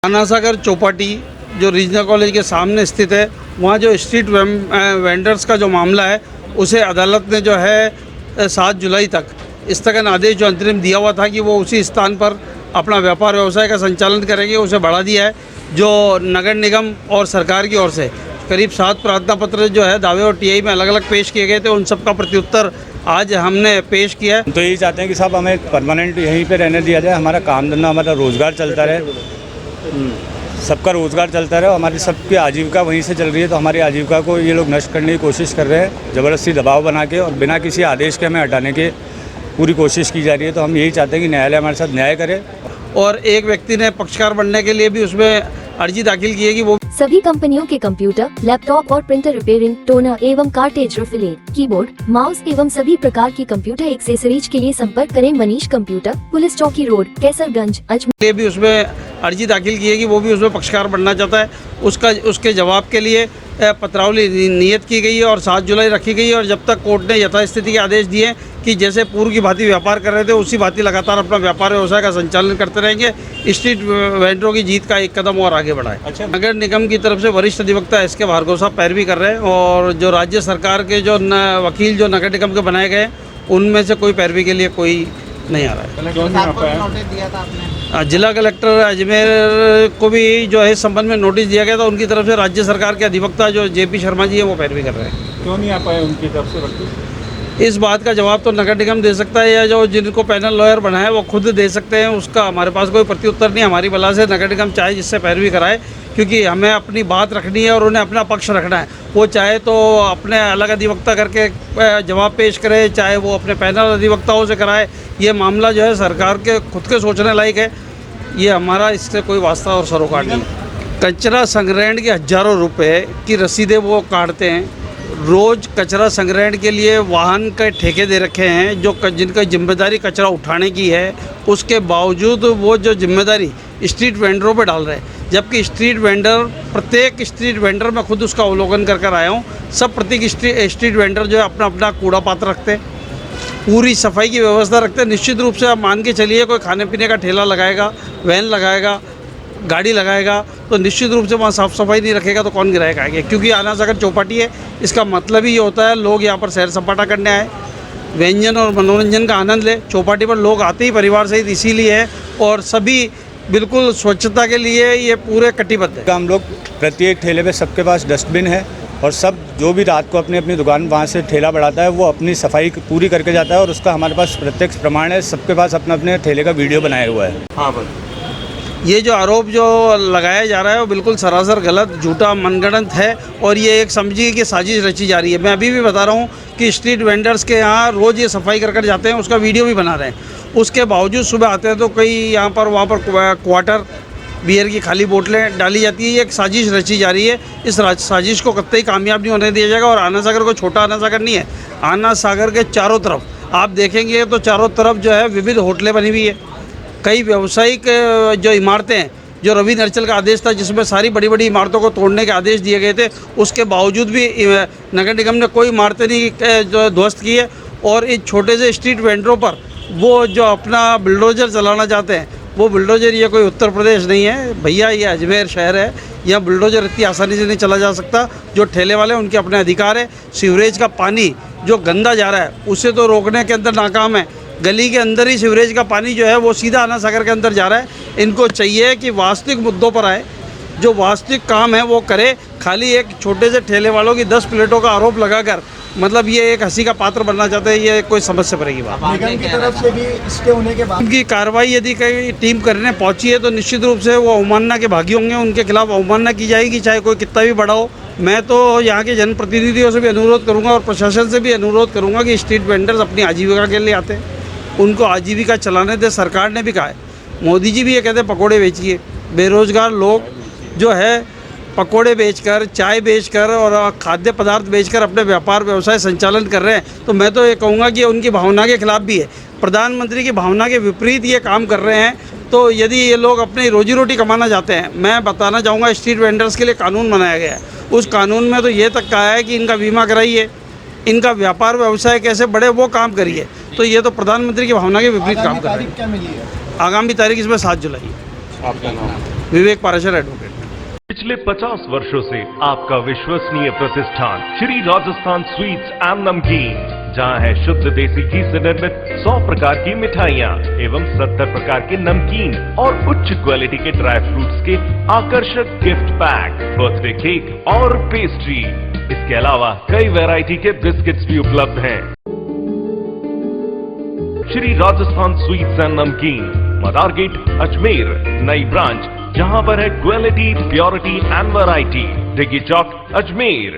आना सागर चौपाटी जो regional college के सामने स्थित है, वहाँ जो स्ट्रीट वेंडर्स का जो मामला है उसे अदालत ने जो है 7 जुलाई तक स्थगन आदेश जो अंतरिम दिया हुआ था कि वो उसी स्थान पर अपना व्यापार व्यवसाय का संचालन करेंगे, उसे बढ़ा दिया है। जो नगर निगम और सरकार की ओर से करीब 7 प्रार्थना पत्र जो है दावे और टीआई में अलग अलग पेश किए गए थे, उन सब का प्रत्युत्तर आज हमने पेश किया है। तो यही चाहते हैं कि साहब हमें परमानेंट यहीं पे रहने दिया जाए, हमारा काम धंधा हमारा रोज़गार चलता रहे, सबका रोज़गार चलता रहे, हमारी सबकी आजीविका वहीं से चल रही है। तो हमारी आजीविका को ये लोग नष्ट करने की कोशिश कर रहे हैं, ज़बरदस्ती दबाव बना के और बिना किसी आदेश के हमें हटाने की पूरी कोशिश की जा रही है। तो हम यही चाहते हैं कि न्यायालय हमारे साथ न्याय करे। और एक व्यक्ति ने पक्षकार बनने के लिए भी उसमें अर्जी दाखिल की है कि वो सभी कंपनियों के कंप्यूटर, लैपटॉप और प्रिंटर रिपेयरिंग, टोनर एवं कार्टेज रिफिलेट, कीबोर्ड, माउस एवं सभी प्रकार की कंप्यूटर एक्सेसरीज के लिए संपर्क करें मनीष कंप्यूटर, पुलिस चौकी रोड, कैसरगंज, अजमेर। भी उसमें अर्जी दाखिल की है कि वो भी उसमें पक्षकार बनना चाहता है। उसके जवाब के लिए पत्रावली नियत की गई है और 7 जुलाई रखी गई है। और जब तक कोर्ट ने यथास्थिति के आदेश दिए कि जैसे पूर्व की भांति व्यापार कर रहे थे उसी भांति लगातार अपना व्यापार व्यवसाय का संचालन करते रहेंगे। स्ट्रीट वेंडरों की जीत का एक कदम और आगे बढ़ाए। अच्छा। नगर निगम की तरफ से वरिष्ठ अधिवक्ता एस के भार्गव साहब पैरवी कर रहे हैं और जो राज्य सरकार के जो वकील जो नगर निगम के बनाए गए उनमें से कोई पैरवी के लिए कोई नहीं आ रहा है। जिला कलेक्टर अजमेर को भी जो है इस संबंध में नोटिस दिया गया था, उनकी तरफ से राज्य सरकार के अधिवक्ता जो जेपी शर्मा जी है वो पैरवी कर रहे हैं। क्यों नहीं आ पाए उनकी तरफ से? इस बात का जवाब तो नगर निगम दे सकता है या जो जिनको पैनल लॉयर बनाए वो खुद दे सकते हैं, उसका हमारे पास कोई प्रत्युत्तर नहीं। हमारी बला से नगर निगम चाहे जिससे पैरवी कराए, क्योंकि हमें अपनी बात रखनी है और उन्हें अपना पक्ष रखना है। वो चाहे तो अपने अलग अधिवक्ता करके जवाब पेश करे, चाहे वो अपने पैनल अधिवक्ताओं से कराए। ये मामला जो है सरकार के खुद के सोचने लायक है, ये हमारा इससे कोई वास्ता और सरोकार नहीं। कचरा संग्रहण के हज़ारों रुपए की रसीदें वो काटते हैं। रोज़ कचरा संग्रहण के लिए वाहन के ठेके दे रखे हैं जो जिनका जिम्मेदारी कचरा उठाने की है, उसके बावजूद वो जो जिम्मेदारी स्ट्रीट वेंडरों पे डाल रहे हैं। जबकि स्ट्रीट वेंडर, प्रत्येक स्ट्रीट वेंडर मैं खुद उसका अवलोकन कर आया हूँ, सब प्रत्येक स्ट्रीट वेंडर जो है अपना अपना कूड़ा पात्र रखते हैं, पूरी सफाई की व्यवस्था रखते हैं। निश्चित रूप से आप मान के चलिए कोई खाने पीने का ठेला लगाएगा, वैन लगाएगा, गाड़ी लगाएगा तो निश्चित रूप से वहाँ साफ़ सफाई नहीं रखेगा तो कौन ग्राहक आएगा। क्योंकि आना सागर चौपाटी है, इसका मतलब ही ये होता है लोग यहाँ पर सैर सपाटा करने आए, व्यंजन और मनोरंजन का आनंद ले। चौपाटी पर लोग आते ही परिवार सहित इसीलिए है और सभी बिल्कुल स्वच्छता के लिए ये पूरे कटिबद्ध है। हम लोग प्रत्येक ठेले पे सबके पास डस्टबिन है और सब जो भी रात को अपनी अपनी दुकान वहाँ से ठेला बढ़ाता है वो अपनी सफाई पूरी करके जाता है और उसका हमारे पास प्रत्यक्ष प्रमाण है। सबके पास अपने अपने ठेले का वीडियो बनाया हुआ है। हाँ बस ये जो आरोप जो लगाया जा रहा है वो बिल्कुल सरासर गलत, झूठा, मनगढ़ंत है और ये एक समझिए कि साजिश रची जा रही है। मैं अभी भी बता रहा हूँ कि स्ट्रीट वेंडर्स के यहाँ रोज़ ये सफाई कर जाते हैं, उसका वीडियो भी बना रहे हैं। उसके बावजूद सुबह आते हैं तो कई यहाँ पर वहाँ पर क्वार्टर बियर की खाली बोतलें डाली जाती है। ये एक साजिश रची जा रही है। इस साजिश को कतई कामयाब नहीं होने दिया जाएगा। और आना सागर कोई छोटा आना सागर नहीं है। आना सागर के चारों तरफ आप देखेंगे तो चारों तरफ जो है विविध होटलें बनी हुई है, कई व्यावसायिक जो इमारतें हैं, जो रवि नर्चल का आदेश था जिसमें सारी बड़ी बड़ी इमारतों को तोड़ने के आदेश दिए गए थे, उसके बावजूद भी नगर निगम ने कोई इमारतें नहीं जो ध्वस्त की है। और इस छोटे से स्ट्रीट वेंडरों पर वो जो अपना बुलडोजर चलाना चाहते हैं, वो बुलडोजर ये कोई उत्तर प्रदेश नहीं है भैया, ये अजमेर शहर है। यहाँ बुलडोजर इतनी आसानी से नहीं चला जा सकता। जो ठेले वाले उनके अपने अधिकार है। सीवरेज का पानी जो गंदा जा रहा है उसे तो रोकने के अंदर नाकाम है। गली के अंदर ही सीवरेज का पानी जो है वो सीधा आना सागर के अंदर जा रहा है। इनको चाहिए कि वास्तविक मुद्दों पर आए, जो वास्तविक काम है वो करे। खाली एक छोटे से ठेले वालों की 10 प्लेटों का आरोप लगाकर मतलब ये एक हंसी का पात्र बनना चाहते हैं, ये कोई समझ से पड़ेगी बात। निगम की तरफ से भी स्टे होने के बाद उनकी कार्रवाई यदि कहीं टीम करने पहुंची है तो निश्चित रूप से वो अवमानना के भागी होंगे, उनके खिलाफ अवमानना की जाएगी, चाहे कोई कितना भी बड़ा हो। मैं तो यहाँ के जनप्रतिनिधियों से भी अनुरोध करूँगा और प्रशासन से भी अनुरोध करूँगा कि स्ट्रीट वेंडर्स अपनी आजीविका के लिए आते हैं, उनको आजीविका चलाने दे। सरकार ने भी कहा है, मोदी जी भी ये कहते हैं पकोड़े बेचिए। बेरोजगार लोग जो है पकोड़े बेचकर, चाय बेचकर और खाद्य पदार्थ बेचकर अपने व्यापार व्यवसाय संचालन कर रहे हैं। तो मैं तो ये कहूँगा कि उनकी भावना के खिलाफ भी है, प्रधानमंत्री की भावना के विपरीत ये काम कर रहे हैं। तो यदि ये लोग अपनी रोजी रोटी कमाना चाहते हैं, मैं बताना चाहूँगा स्ट्रीट वेंडर्स के लिए कानून बनाया गया है। उस कानून में तो ये तक कहा है कि इनका बीमा कराइए, इनका व्यापार व्यवसाय कैसे बढ़े वो काम करिए। तो ये तो प्रधानमंत्री की भावना के विपरीत काम कर रहे हैं। क्या मिली है? आगामी तारीख इसमें 7 जुलाई है। आपका नाम? विवेक पाराशर एडवोकेट। पिछले 50 वर्षों से आपका विश्वसनीय प्रतिष्ठान श्री राजस्थान स्वीट्स एंड नमकीन, जहां है शुद्ध देसी घी से निर्मित 100 प्रकार की मिठाइयां एवं 70 प्रकार के नमकीन और उच्च क्वालिटी के ड्राई फ्रूट्स के आकर्षक गिफ्ट पैक, बर्थडे केक और पेस्ट्री। इसके अलावा कई वैरायटी के बिस्किट्स भी उपलब्ध हैं। श्री राजस्थान स्वीट्स एंड नमकीन, मदार गेट, अजमेर। नई ब्रांच जहां पर है quality, purity and variety, Diggi Chowk, Ajmer.